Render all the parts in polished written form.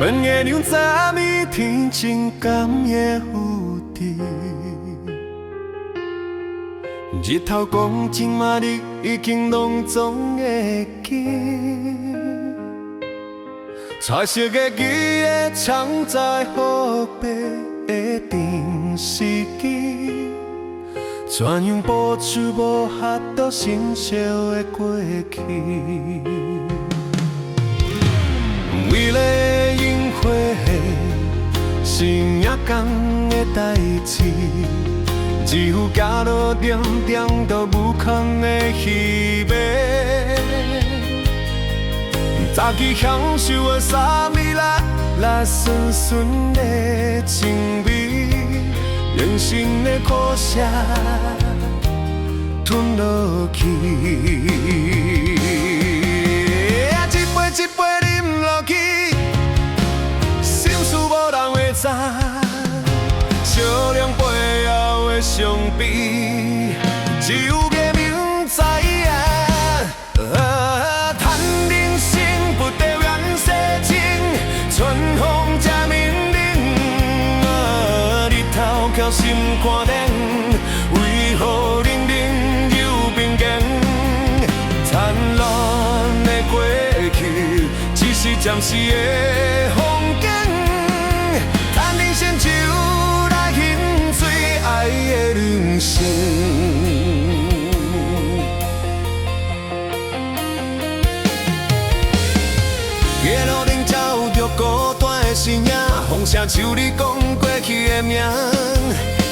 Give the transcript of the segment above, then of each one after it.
问月亮早暝天真敢会有滴？日头光真嘛日已经拢总会记。彩色的记忆藏在黑白的电视机，怎样保持无合到成熟的过去？为了隐晦是夜间的代志，只有行路点点都无空的稀微。早起享受的三味辣酸酸的情味，人生的苦涩吞落去。一杯饮落去，心事无人会知，笑脸背后的伤悲，只有夜明知影。叹人生不得缘世情，春风才明冷。日头靠心肝顶，为何冷冷又冰坚？灿烂的过去，只是暂时的风景。叹人生酒来饮醉爱的人生。夜路顶照着孤单的身影，风声像你讲过去的名，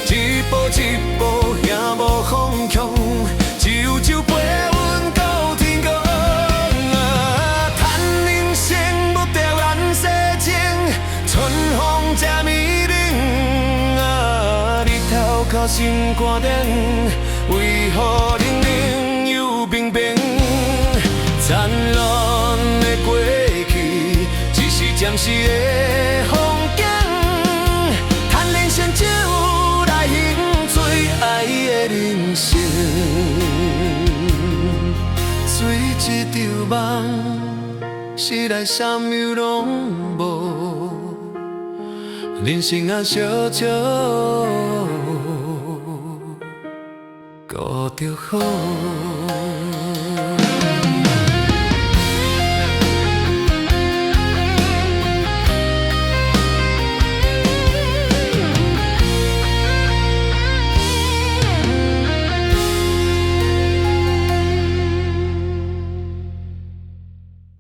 一步一步行无方向，久久陪阮到天光。叹人生不得缘世情，春风才美冷。日头靠心肝顶，为何冷冷又冰冰？灿烂的过去，只是暂时的风景。叹人生酒来饮醉爱的人生，醉一场梦，醒来啥物拢无，人生啊小笑，过就好。